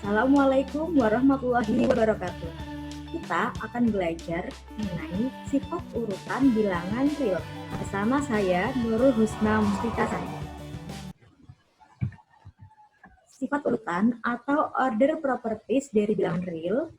Assalamualaikum warahmatullahi wabarakatuh. Kita akan belajar mengenai sifat urutan bilangan real. Bersama saya, Nurul Husna Mustikasari. Sifat urutan atau order properties dari bilangan real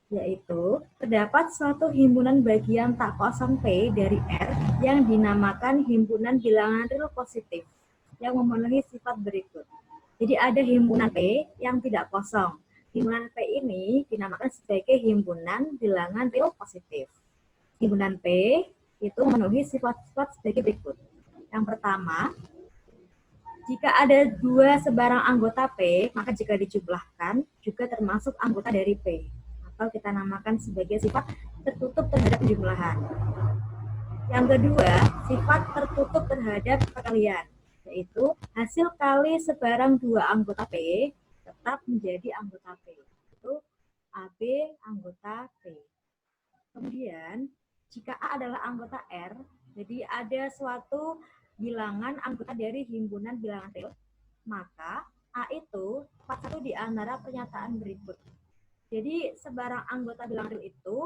yaitu terdapat suatu himpunan bagian tak kosong P dari R yang dinamakan himpunan bilangan real positif yang memenuhi sifat berikut. Jadi ada himpunan P yang tidak kosong. Himpunan P ini dinamakan sebagai himpunan bilangan real positif. Himpunan P itu memenuhi sifat-sifat sebagai berikut. Yang pertama, jika ada dua sebarang anggota P, maka jika dijumlahkan juga termasuk anggota dari P. Atau kita namakan sebagai sifat tertutup terhadap jumlahan. Yang kedua, sifat tertutup terhadap perkalian, yaitu hasil kali sebarang dua anggota P tetap menjadi anggota P. Itu AB anggota P. Kemudian, jika A adalah anggota R, jadi ada suatu bilangan anggota dari himpunan bilangan real, maka A itu tepat satu di antara pernyataan berikut. Jadi, sebarang anggota bilangan real itu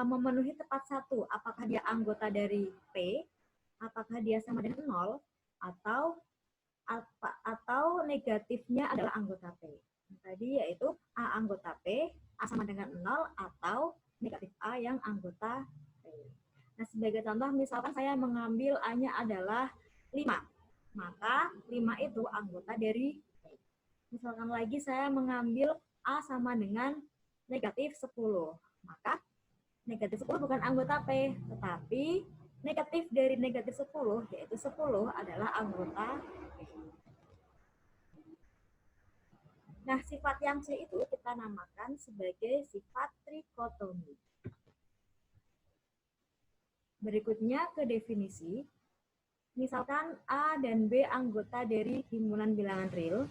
memenuhi tepat satu, apakah dia anggota dari P, apakah dia sama dengan 0, atau negatifnya adalah anggota P. Tadi yaitu A anggota P, A sama dengan 0, atau negatif A yang anggota P. Nah, sebagai contoh, misalkan saya mengambil A-nya adalah 5, maka 5 itu anggota dari P. Misalkan lagi saya mengambil A sama dengan negatif 10, maka negatif 10 bukan anggota P, tetapi negatif dari negatif 10, yaitu 10 adalah anggota P. Nah, sifat yang C itu kita namakan sebagai sifat trikotomi. Berikutnya ke definisi. Misalkan A dan B anggota dari himpunan bilangan real.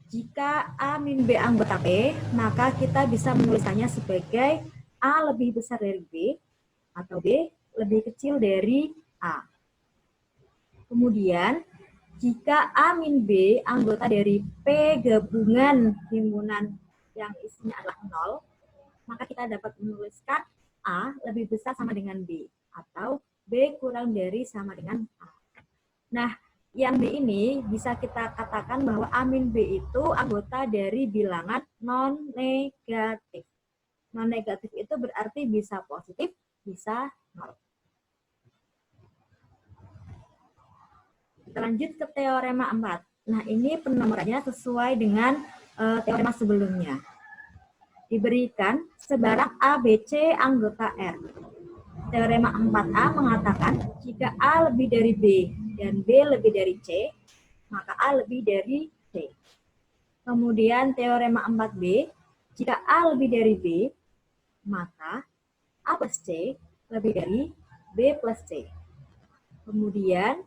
Jika A min B anggota P, maka kita bisa menulisannya sebagai A lebih besar dari B atau B lebih kecil dari A. Kemudian, jika A min B anggota dari P gabungan himpunan yang isinya adalah 0, maka kita dapat menuliskan A lebih besar sama dengan B atau B kurang dari sama dengan A. Nah, yang B ini bisa kita katakan bahwa A min B itu anggota dari bilangan non-negatif. Non-negatif itu berarti bisa positif, bisa nol. Kita lanjut ke teorema 4. Nah, ini penomorannya sesuai dengan teorema sebelumnya. Diberikan sebarang A, B, C anggota R. Teorema 4A mengatakan jika A lebih dari B dan B lebih dari C, maka A lebih dari C. Kemudian teorema 4B, jika A lebih dari B, maka A plus C lebih dari B plus C. Kemudian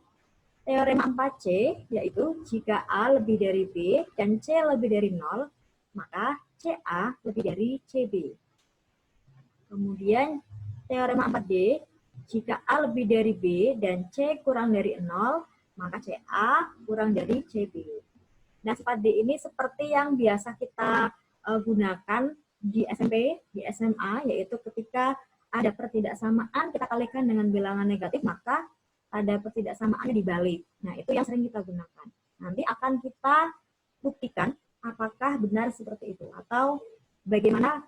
teorema 4C, yaitu jika A lebih dari B dan C lebih dari 0, maka CA lebih dari CB. Kemudian teorema 4D, jika A lebih dari B dan C kurang dari 0, maka CA kurang dari CB. Nah, sifat D ini seperti yang biasa kita gunakan di SMP, di SMA, yaitu ketika ada pertidaksamaan kita kalikan dengan bilangan negatif, maka ada pertidaksamaannya dibalik. Nah, itu yang sering kita gunakan. Nanti akan kita buktikan apakah benar seperti itu atau bagaimana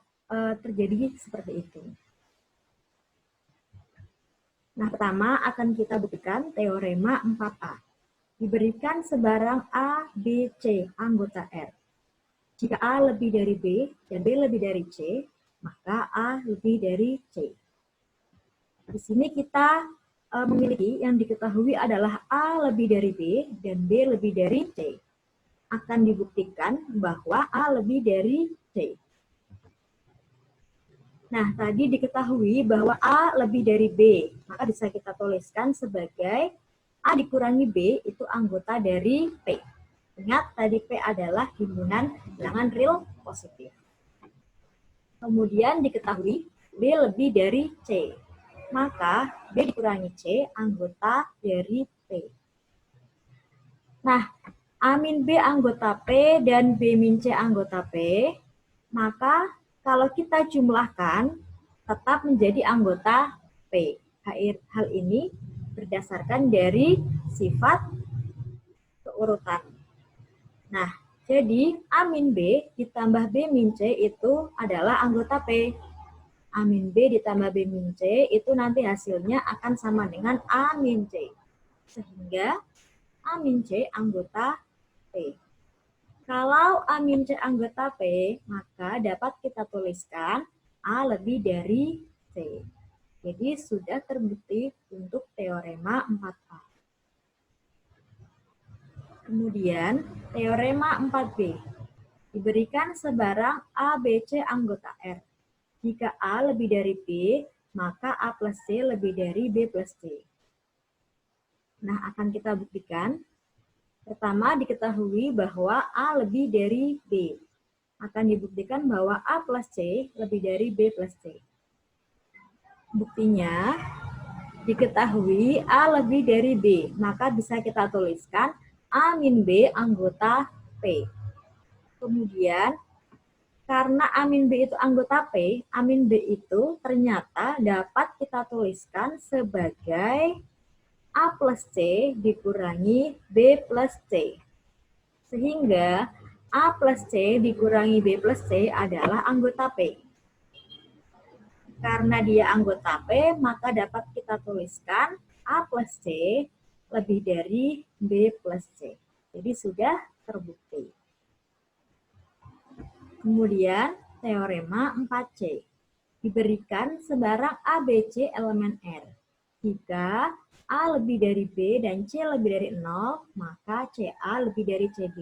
terjadi seperti itu. Nah, pertama akan kita buktikan teorema 4A. Diberikan sebarang A, B, C anggota R. Jika A lebih dari B dan B lebih dari C, maka A lebih dari C. Di sini kita memiliki yang diketahui adalah A lebih dari B dan B lebih dari C. Akan dibuktikan bahwa A lebih dari C. Nah, tadi diketahui bahwa A lebih dari B, maka bisa kita tuliskan sebagai A dikurangi B itu anggota dari P. Ingat, tadi P adalah himpunan bilangan real positif. Kemudian diketahui B lebih dari C. Maka B dikurangi C anggota dari P. Nah, A min B anggota P dan B min C anggota P, maka kalau kita jumlahkan tetap menjadi anggota P. Hal ini berdasarkan dari sifat keurutan. Nah, jadi A min B ditambah B min C itu adalah anggota P. A min B ditambah B min C itu nanti hasilnya akan sama dengan A min C. Sehingga A min C anggota P. Kalau A min C anggota P, maka dapat kita tuliskan A lebih dari C. Jadi sudah terbukti untuk teorema 4A. Kemudian, teorema 4B. Diberikan sebarang A, B, C anggota R. Jika A lebih dari B, maka A plus C lebih dari B plus C. Nah, akan kita buktikan. Pertama, diketahui bahwa A lebih dari B. Akan dibuktikan bahwa A plus C lebih dari B plus C. Buktinya, diketahui A lebih dari B, maka bisa kita tuliskan A min B anggota P. Kemudian, karena A min B itu anggota P, A min B itu ternyata dapat kita tuliskan sebagai A plus C dikurangi B plus C. Sehingga A plus C dikurangi B plus C adalah anggota P. Karena dia anggota P, maka dapat kita tuliskan A plus C lebih dari B plus C. Jadi sudah terbukti. Kemudian teorema 4C. Diberikan sebarang A, B, C elemen R. Jika A lebih dari B dan C lebih dari 0, maka CA lebih dari CB.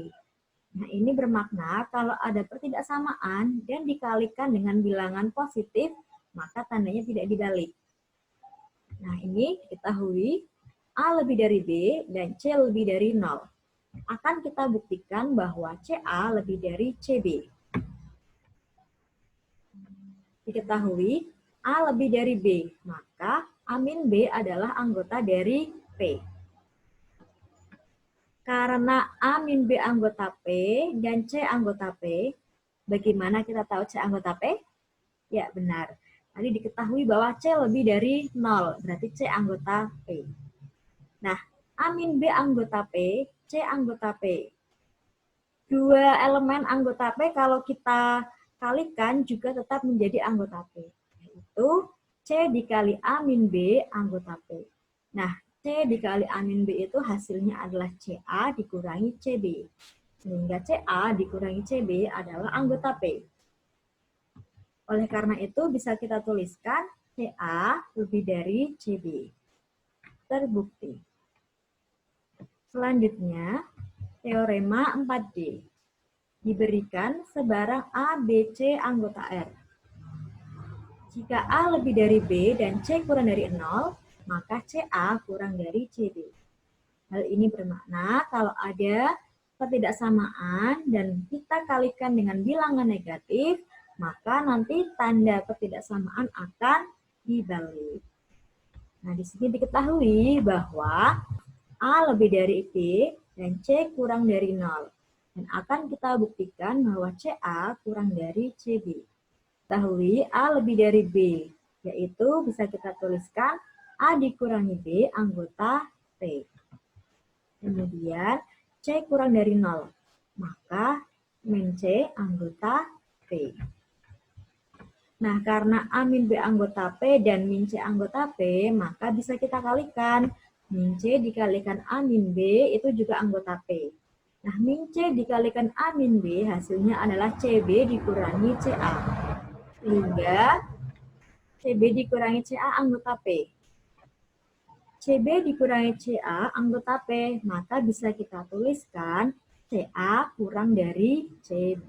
Nah, ini bermakna kalau ada pertidaksamaan dan dikalikan dengan bilangan positif, maka tandanya tidak dibalik. Nah, ini diketahui A lebih dari B dan C lebih dari 0. Akan kita buktikan bahwa CA lebih dari CB. Diketahui A lebih dari B, maka A min B adalah anggota dari P. Karena A min B anggota P dan C anggota P, bagaimana kita tahu C anggota P? Ya, benar. Tadi diketahui bahwa C lebih dari 0, berarti C anggota P. Nah, A min B anggota P, C anggota P. Dua elemen anggota P kalau kita kalikan juga tetap menjadi anggota P. Yaitu C dikali A min B anggota P. Nah, C dikali A min B itu hasilnya adalah CA dikurangi CB. Sehingga CA dikurangi CB adalah anggota P. Oleh karena itu bisa kita tuliskan CA lebih dari CB. Terbukti. Selanjutnya, teorema 4D. Diberikan sebarang A, B, C anggota R. Jika A lebih dari B dan C kurang dari 0, maka CA kurang dari CB. Hal ini bermakna kalau ada ketidaksamaan dan kita kalikan dengan bilangan negatif, maka nanti tanda ketidaksamaan akan dibalik. Nah, di sini diketahui bahwa A lebih dari B dan C kurang dari 0. Dan akan kita buktikan bahwa CA kurang dari CB. Ketahui A lebih dari B, yaitu bisa kita tuliskan A dikurangi B anggota P. Kemudian C kurang dari 0, maka min C anggota P. Nah, karena A min B anggota P dan min C anggota P, maka bisa kita kalikan. Min C dikalikan A min B itu juga anggota P. Nah, min C dikalikan A min B hasilnya adalah CB dikurangi CA. Sehingga CB dikurangi CA anggota P. CB dikurangi CA anggota P, maka bisa kita tuliskan CA kurang dari CB.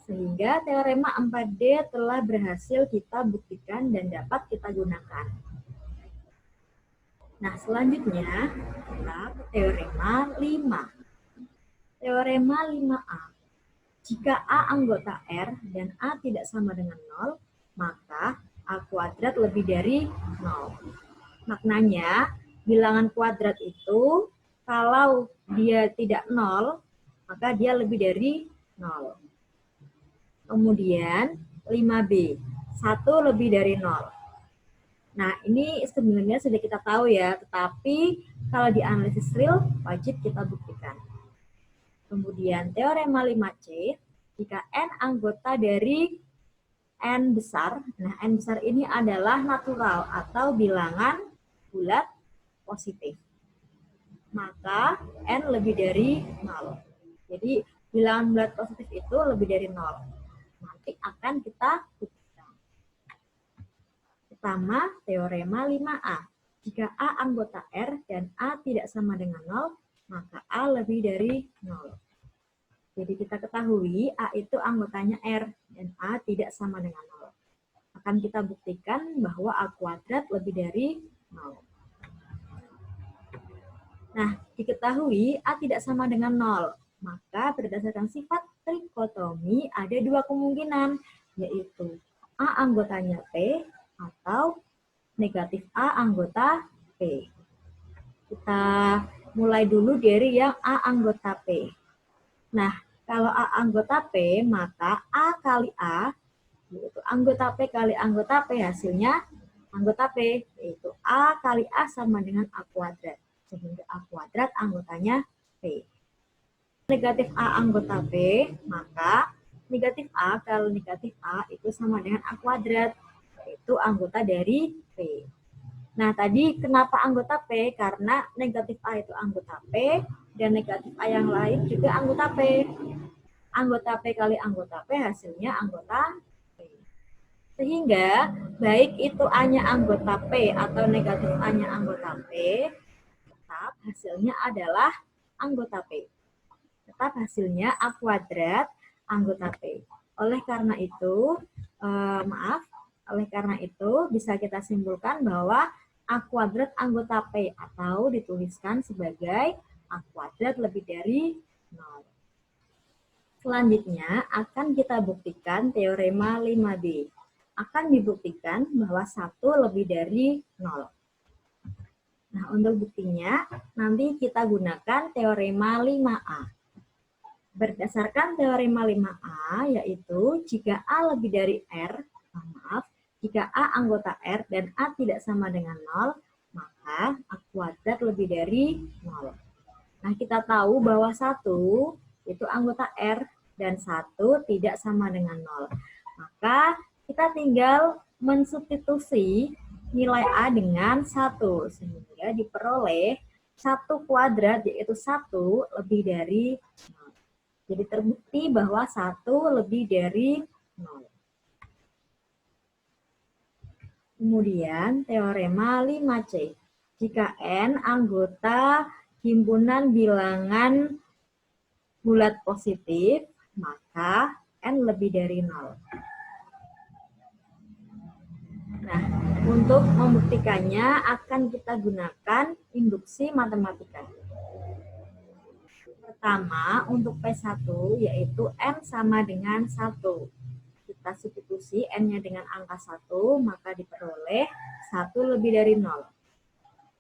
Sehingga teorema 4D telah berhasil kita buktikan dan dapat kita gunakan. Nah, selanjutnya kita ke teorema 5. Teorema 5A. Jika A anggota R dan A tidak sama dengan 0, maka A kuadrat lebih dari 0. Maknanya, bilangan kuadrat itu Kalau dia tidak 0, maka dia lebih dari 0. Kemudian 5B, 1 lebih dari 0. Nah, ini sebenarnya sudah kita tahu ya, tetapi kalau di analisis real wajib kita buktikan. Kemudian teorema 5C, jika N anggota dari N besar, nah N besar ini adalah natural atau bilangan bulat positif. Maka N lebih dari 0. Jadi bilangan bulat positif itu lebih dari 0. Nanti akan kita buktikan. Pertama, teorema 5A. Jika A anggota R dan A tidak sama dengan 0, maka A lebih dari 0. Jadi kita ketahui A itu anggotanya R dan A tidak sama dengan 0. Akan kita buktikan bahwa A kuadrat lebih dari 0. Nah, diketahui A tidak sama dengan 0. Maka berdasarkan sifat trikotomi ada dua kemungkinan, yaitu A anggotanya P atau negatif A anggota P. Kita mulai dulu dari yang A anggota P. Nah, kalau A anggota P, maka A kali A, yaitu anggota P kali anggota P, hasilnya anggota P, yaitu A kali A sama dengan A kuadrat. Sehingga A kuadrat anggotanya P. Negatif A anggota P, maka negatif A kalau negatif A itu sama dengan A kuadrat, yaitu anggota dari P. Nah, tadi kenapa anggota P? Karena negatif A itu anggota P, dan negatif A yang lain juga anggota P. Anggota P kali anggota P hasilnya anggota P. Sehingga, baik itu A-nya anggota P atau negatif A-nya anggota P, tetap hasilnya adalah anggota P. Tetap hasilnya A kuadrat anggota P. Oleh karena itu, bisa kita simpulkan bahwa A kuadrat anggota P atau dituliskan sebagai A kuadrat lebih dari 0. Selanjutnya akan kita buktikan teorema 5B. Akan dibuktikan bahwa 1 lebih dari 0. Nah, untuk buktinya nanti kita gunakan teorema 5A. Berdasarkan teorema 5A, yaitu jika A lebih dari R, jika A anggota R dan A tidak sama dengan 0, maka A kuadrat lebih dari 0. Nah, kita tahu bahwa 1 itu anggota R dan 1 tidak sama dengan 0. Maka kita tinggal mensubstitusi nilai A dengan 1, sehingga diperoleh 1 kuadrat, yaitu 1 lebih dari 0. Jadi terbukti bahwa 1 lebih dari 0. Kemudian teorema 5C. Jika N anggota himpunan bilangan bulat positif, maka N lebih dari 0. Nah, untuk membuktikannya akan kita gunakan induksi matematika. Pertama, untuk P1 yaitu N sama dengan 1. Kita substitusi N-nya dengan angka 1, maka diperoleh 1 lebih dari 0.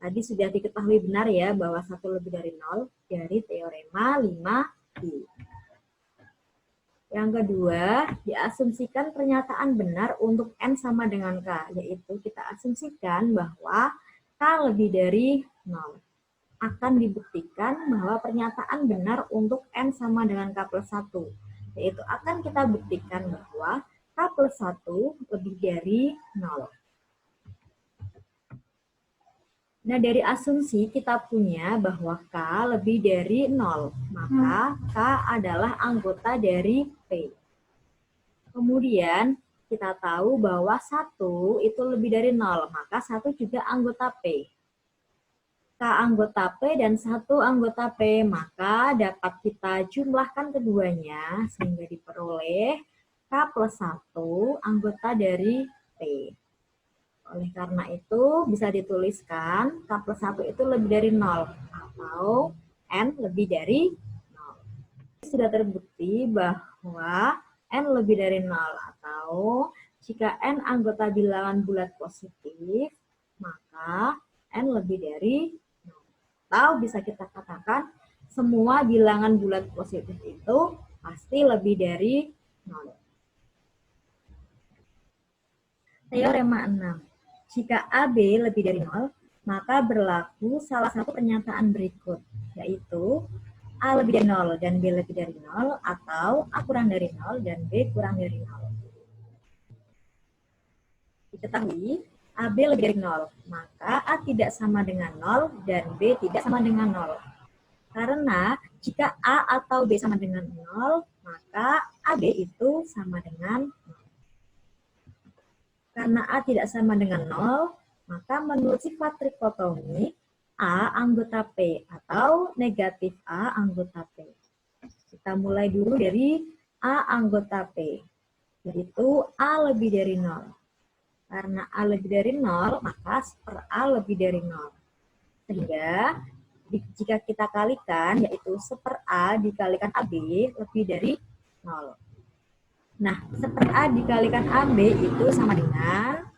Tadi sudah diketahui benar ya bahwa 1 lebih dari 0 dari teorema 5B. Yang kedua, diasumsikan pernyataan benar untuk N sama dengan K, yaitu kita asumsikan bahwa K lebih dari 0. Akan dibuktikan bahwa pernyataan benar untuk N sama dengan K plus 1, yaitu akan kita buktikan bahwa K plus 1 lebih dari 0. Nah, dari asumsi kita punya bahwa K lebih dari 0, maka K adalah anggota dari P. Kemudian, kita tahu bahwa 1 itu lebih dari 0, maka 1 juga anggota P. K anggota P dan 1 anggota P, maka dapat kita jumlahkan keduanya sehingga diperoleh K plus 1 anggota dari P. Oleh karena itu bisa dituliskan K plus 1 itu lebih dari 0 atau N lebih dari 0. Sudah terbukti bahwa N lebih dari 0 atau jika N anggota bilangan bulat positif, maka N lebih dari 0. Atau bisa kita katakan semua bilangan bulat positif itu pasti lebih dari 0. Teorema 6. Jika AB lebih dari 0, maka berlaku salah satu pernyataan berikut, yaitu A lebih dari 0 dan B lebih dari 0, atau A kurang dari 0 dan B kurang dari 0. Diketahui AB lebih dari 0, maka A tidak sama dengan 0 dan B tidak sama dengan 0. Karena jika A atau B sama dengan 0, maka AB itu sama dengan 0. Karena A tidak sama dengan 0, maka menurut sifat trikotomi, A anggota P atau negatif A anggota P. Kita mulai dulu dari A anggota P, yaitu A lebih dari 0. Karena A lebih dari 0, maka seper A lebih dari 0. Sehingga jika kita kalikan, yaitu seper A dikalikan AB lebih dari 0. Nah, seper A dikalikan AB itu sama dengan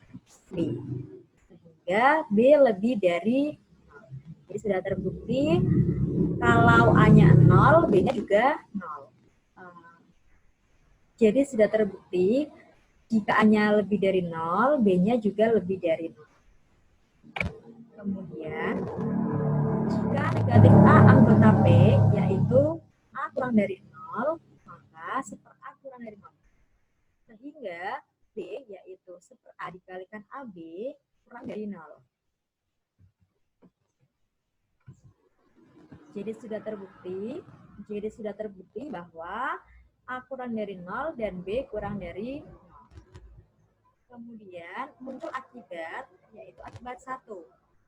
B. Sehingga B lebih dari 0. Jadi sudah terbukti kalau A-nya 0, B-nya juga 0. Jadi sudah terbukti jika A-nya lebih dari 0, B-nya juga lebih dari 0. Kemudian, jika negatif A anggota P, yaitu A kurang dari 0, maka seper A kurang dari 0. Sehingga B, yaitu seper A dikalikan AB, kurang dari 0. Jadi sudah terbukti bahwa A kurang dari 0 dan B kurang dari 0. Kemudian muncul akibat, yaitu akibat 1.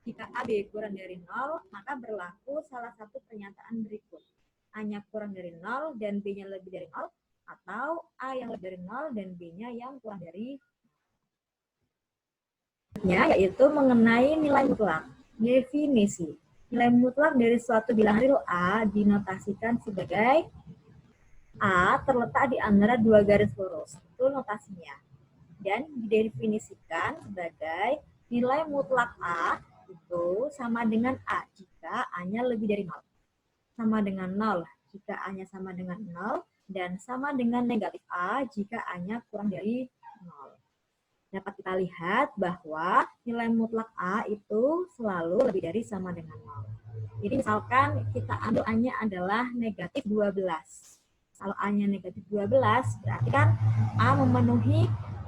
Jika AB kurang dari 0, maka berlaku salah satu pernyataan berikut. A-nya kurang dari 0 dan B-nya lebih dari 0, atau A yang lebih dari 0 dan B-nya yang kurang dari 0. Yaitu mengenai nilai mutlak. Definisi. Nilai mutlak dari suatu bilangan real A dinotasikan sebagai A terletak di antara dua garis lurus. Itu notasinya. Dan didefinisikan sebagai nilai mutlak A itu sama dengan A jika A-nya lebih dari 0. Sama dengan 0 jika A-nya sama dengan 0. Dan sama dengan negatif A jika A-nya kurang dari 0. Dapat kita lihat bahwa nilai mutlak A itu selalu lebih dari sama dengan 0. Jadi misalkan kita ambil A-nya adalah negatif 12. Kalau A-nya negatif 12, berarti kan A memenuhi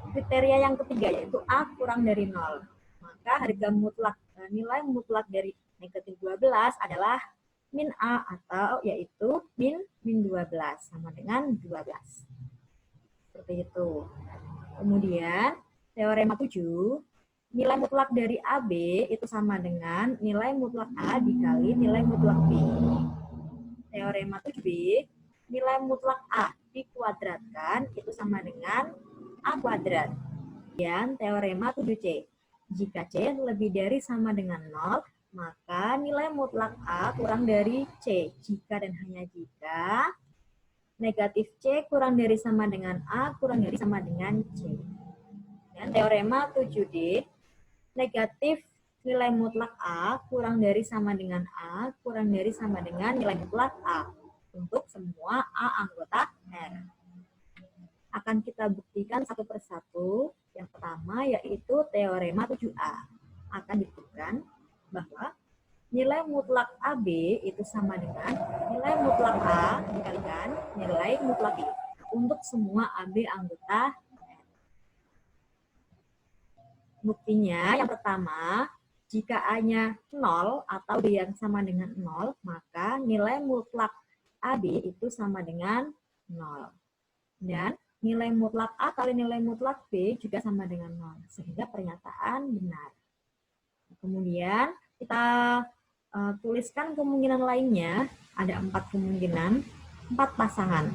kriteria yang ketiga, yaitu A kurang dari 0. Maka harga mutlak, nilai mutlak dari negatif 12 adalah min A atau yaitu min 12 sama dengan 12. Seperti itu. Kemudian teorema 7, nilai mutlak dari AB itu sama dengan nilai mutlak A dikali nilai mutlak B. Teorema 7B, nilai mutlak A dikuadratkan itu sama dengan A kuadrat. Dan teorema 7C, jika C lebih dari sama dengan 0, maka nilai mutlak A kurang dari C. Jika dan hanya jika negatif C kurang dari sama dengan A kurang dari sama dengan C. Dan teorema 7D, negatif nilai mutlak A kurang dari sama dengan A kurang dari sama dengan nilai mutlak A untuk semua A anggota R. Akan kita buktikan satu persatu. Yang pertama yaitu teorema 7A. Akan dibuktikan bahwa nilai mutlak AB itu sama dengan nilai mutlak A dikalikan nilai mutlak B untuk semua AB anggota. Buktinya yang pertama, jika A-nya 0 atau B yang sama dengan 0, maka nilai mutlak AB itu sama dengan 0. Dan nilai mutlak A kali nilai mutlak B juga sama dengan 0. Sehingga pernyataan benar. Kemudian kita tuliskan kemungkinan lainnya. Ada 4 kemungkinan, 4 pasangan.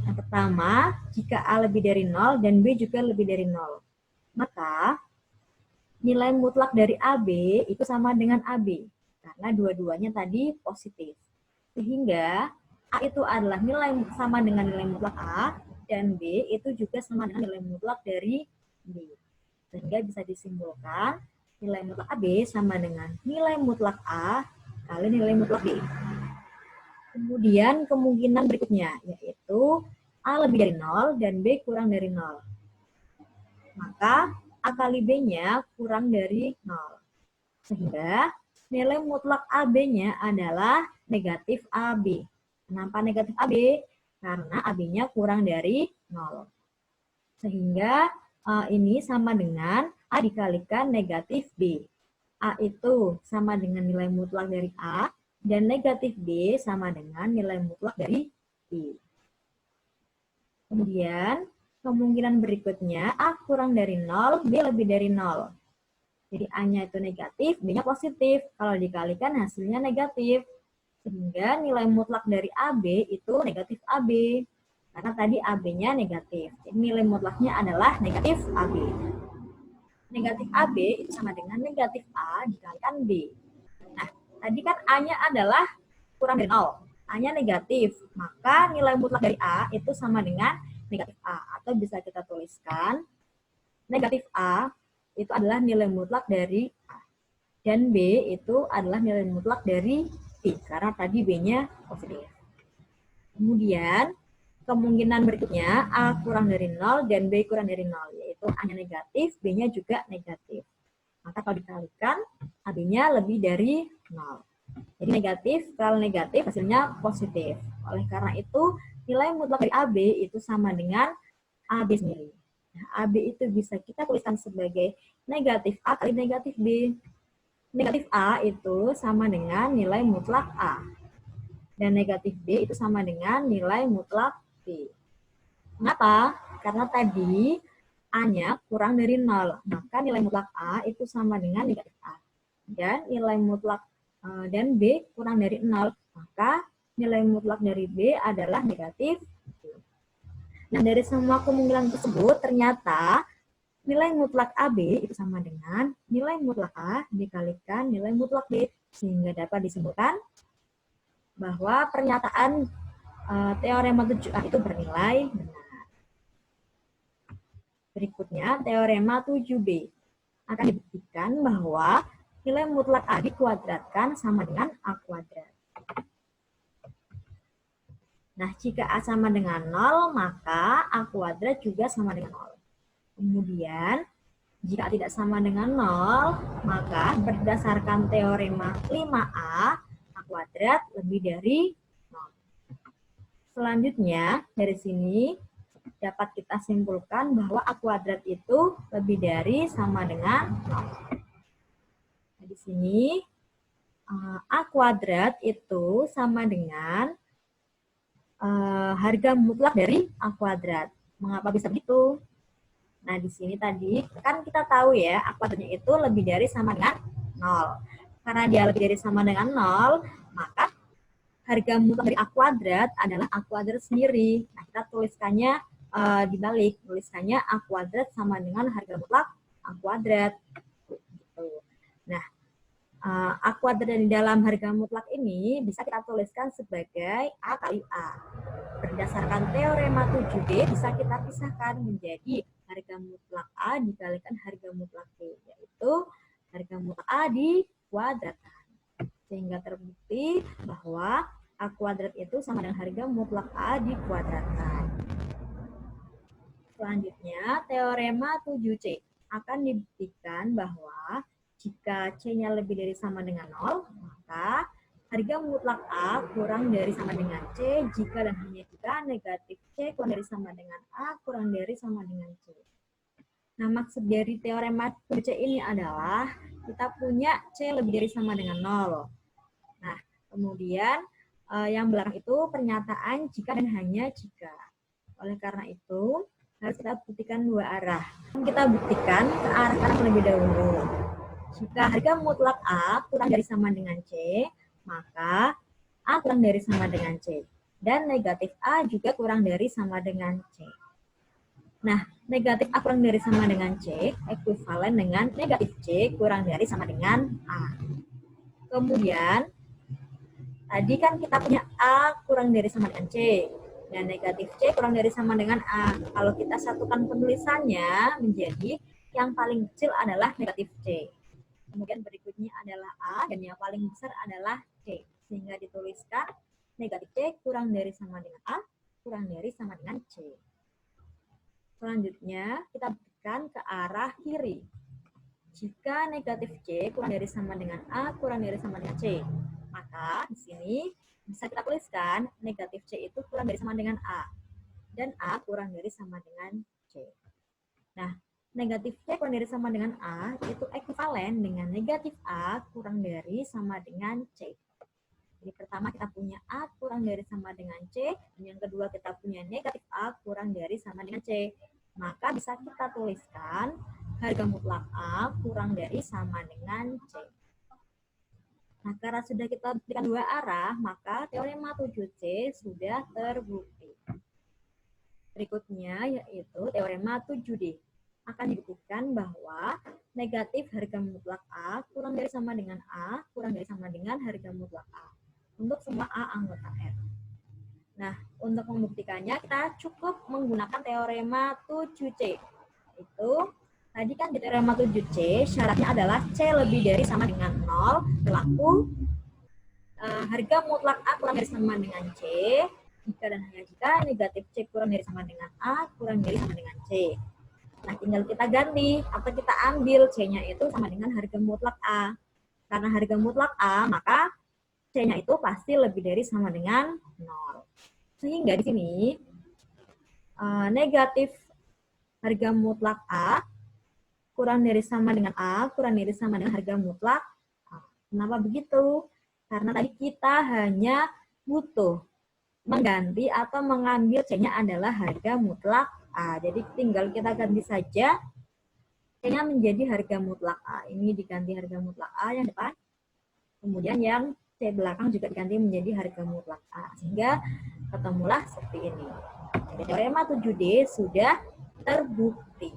Yang pertama, jika A lebih dari 0 dan B juga lebih dari 0. Maka nilai mutlak dari AB itu sama dengan AB. Karena dua-duanya tadi positif. Sehingga A itu adalah nilai sama dengan nilai mutlak A, dan B itu juga sama dengan nilai mutlak dari B. Sehingga bisa disimpulkan nilai mutlak AB sama dengan nilai mutlak A kali nilai mutlak B. Kemudian kemungkinan berikutnya, yaitu A lebih dari 0 dan B kurang dari 0. Maka A kali B-nya kurang dari 0. Sehingga nilai mutlak AB-nya adalah negatif AB. Kenapa negatif AB? Karena AB-nya kurang dari 0. Sehingga ini sama dengan A dikalikan negatif B. A itu sama dengan nilai mutlak dari A, dan negatif B sama dengan nilai mutlak dari B. Kemudian, kemungkinan berikutnya A kurang dari 0, B lebih dari 0. Jadi A-nya itu negatif, B-nya positif. Kalau dikalikan hasilnya negatif. Sehingga nilai mutlak dari AB itu negatif AB. Karena tadi AB-nya negatif. Jadi nilai mutlaknya adalah negatif AB. Negatif AB itu sama dengan negatif A dikalikan B. Nah, tadi kan A-nya adalah kurang dari 0. A-nya negatif. Maka nilai mutlak dari A itu sama dengan negatif A. Atau bisa kita tuliskan negatif A itu adalah nilai mutlak dari A. Dan B itu adalah nilai mutlak dari B. Karena tadi B-nya positif. Kemudian, kemungkinan berikutnya A kurang dari 0 dan B kurang dari 0. Yaitu A-nya negatif, B-nya juga negatif. Maka kalau dikalikan, AB-nya lebih dari 0. Jadi negatif, kalau negatif hasilnya positif. Oleh karena itu, nilai mutlak dari AB itu sama dengan AB sendiri. Nah, AB itu bisa kita tuliskan sebagai negatif A kali negatif B. Negatif A itu sama dengan nilai mutlak A. Dan negatif B itu sama dengan nilai mutlak B. Kenapa? Karena tadi A-nya kurang dari 0. Maka nilai mutlak A itu sama dengan negatif A. Dan nilai mutlak dan B kurang dari 0. Maka nilai mutlak dari B adalah negatif B. Nah, dari semua kemungkinan tersebut, ternyata nilai mutlak AB itu sama dengan nilai mutlak A dikalikan nilai mutlak B. Sehingga dapat disebutkan bahwa pernyataan teorema 7A itu bernilai benar. Berikutnya, teorema 7B. Akan dibuktikan bahwa nilai mutlak A dikuadratkan sama dengan A kuadrat. Nah, jika A sama dengan 0, maka A kuadrat juga sama dengan 0. Kemudian, jika tidak sama dengan 0, maka berdasarkan teorema 5A, A kuadrat lebih dari 0. Selanjutnya, dari sini dapat kita simpulkan bahwa A kuadrat itu lebih dari sama dengan 0. Nah, di sini, A kuadrat itu sama dengan harga mutlak dari A kuadrat. Mengapa bisa begitu? Nah, di sini tadi kan kita tahu ya, A kuadratnya itu lebih dari sama dengan 0. Karena dia lebih dari sama dengan 0, maka harga mutlak dari A kuadrat adalah A kuadrat sendiri. Nah, kita tuliskannya dibalik. Tuliskannya A kuadrat sama dengan harga mutlak A kuadrat. Nah, A kuadrat di dalam harga mutlak ini bisa kita tuliskan sebagai A kali A. Berdasarkan teorema 7B bisa kita pisahkan menjadi harga mutlak A dikalikan harga mutlak B, yaitu harga mutlak A dikuadratkan. Sehingga terbukti bahwa A kuadrat itu sama dengan harga mutlak A dikuadratkan. Selanjutnya, teorema 7C akan dibuktikan bahwa jika C-nya lebih dari sama dengan 0, maka harga mutlak A kurang dari sama dengan C jika dan hanya jika negatif C kurang dari sama dengan A kurang dari sama dengan C. Nah, maksud dari teorema 7C ini adalah kita punya C lebih dari sama dengan 0. Nah, kemudian yang belakang itu pernyataan jika dan hanya jika. Oleh karena itu, harus kita buktikan dua arah. Kita buktikan ke arah kanan terlebih dahulu. Jika harga mutlak A kurang dari sama dengan C, maka A kurang dari sama dengan C. Dan negatif A juga kurang dari sama dengan C. Nah, negatif A kurang dari sama dengan C, ekuivalen dengan negatif C kurang dari sama dengan A. Kemudian, tadi kan kita punya A kurang dari sama dengan C. Dan negatif C kurang dari sama dengan A. Kalau kita satukan penulisannya menjadi yang paling kecil adalah negatif C. Kemudian berikutnya adalah A, dan yang paling besar adalah C. Sehingga dituliskan negatif C kurang dari sama dengan A, kurang dari sama dengan C. Selanjutnya, kita berikan ke arah kiri. Jika negatif C kurang dari sama dengan A, kurang dari sama dengan C, maka di sini bisa kita tuliskan negatif C itu kurang dari sama dengan A, dan A kurang dari sama dengan C. Nah, negatif C kurang dari sama dengan A itu ekuivalen dengan negatif A kurang dari sama dengan C. Jadi pertama kita punya A kurang dari sama dengan C, dan yang kedua kita punya negatif A kurang dari sama dengan C. Maka bisa kita tuliskan harga mutlak A kurang dari sama dengan C. Nah, karena sudah kita berikan dua arah, maka teorema 7C sudah terbukti. Berikutnya yaitu teorema 7D. Akan dibuktikan bahwa negatif harga mutlak A kurang dari sama dengan A kurang dari sama dengan harga mutlak A untuk semua A anggota R. Nah, untuk membuktikannya kita cukup menggunakan teorema 7C. Itu tadi kan di teorema 7C syaratnya adalah C lebih dari sama dengan 0 berlaku harga mutlak A kurang dari sama dengan C jika dan hanya jika negatif C kurang dari sama dengan A kurang dari sama dengan C. Nah, tinggal kita ganti atau kita ambil C-nya itu sama dengan harga mutlak A. Karena harga mutlak A, maka C-nya itu pasti lebih dari sama dengan 0. Sehingga di sini negatif harga mutlak A kurang dari sama dengan A kurang dari sama dengan harga mutlak A. Kenapa begitu? Karena tadi kita hanya butuh mengganti atau mengambil C-nya adalah harga mutlak A. Jadi tinggal kita ganti saja C-nya menjadi harga mutlak A. Ini diganti harga mutlak A yang depan. Kemudian yang C belakang juga diganti menjadi harga mutlak A. Sehingga ketemulah seperti ini. Jadi teorema 7D sudah terbukti.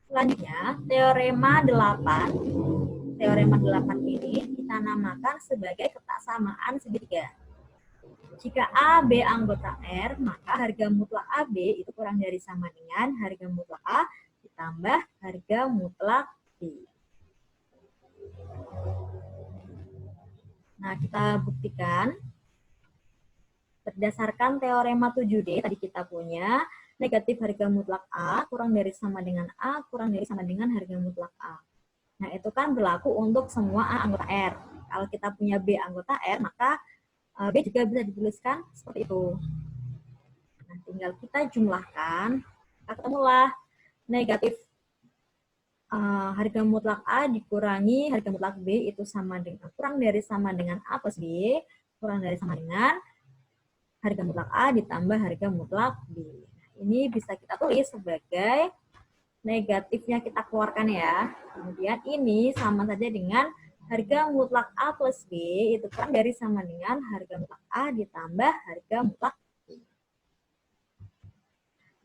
Selanjutnya, teorema 8. Teorema 8 ini kita namakan sebagai ketaksamaan segitiga. Jika A, B anggota R, maka harga mutlak AB itu kurang dari sama dengan harga mutlak A ditambah harga mutlak B. Nah, kita buktikan berdasarkan teorema 7D tadi kita punya negatif harga mutlak A kurang dari sama dengan A kurang dari sama dengan harga mutlak A. Nah, itu kan berlaku untuk semua A anggota R. Kalau kita punya B anggota R, maka B juga bisa dituliskan seperti itu. Nah, tinggal kita jumlahkan, ketemulah negatif harga mutlak A dikurangi harga mutlak B itu sama dengan kurang dari sama dengan A plus B kurang dari sama dengan harga mutlak A ditambah harga mutlak B. Nah, ini bisa kita tulis sebagai negatifnya kita keluarkan ya. Kemudian ini sama saja dengan harga mutlak A plus B itu kurang dari sama dengan harga mutlak A ditambah harga mutlak B.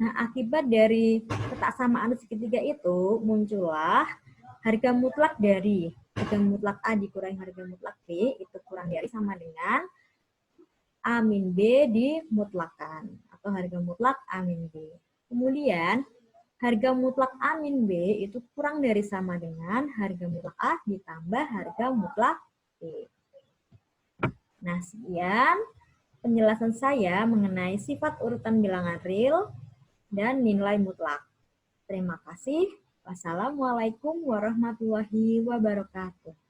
Nah, akibat dari ketaksamaan segitiga itu muncullah harga mutlak dari harga mutlak A dikurangi harga mutlak B itu kurang dari sama dengan A min B dimutlakan atau harga mutlak A min B. Kemudian harga mutlak A min B itu kurang dari sama dengan harga mutlak A ditambah harga mutlak B. Nah, sekian penjelasan saya mengenai sifat urutan bilangan real dan nilai mutlak. Terima kasih. Wassalamualaikum warahmatullahi wabarakatuh.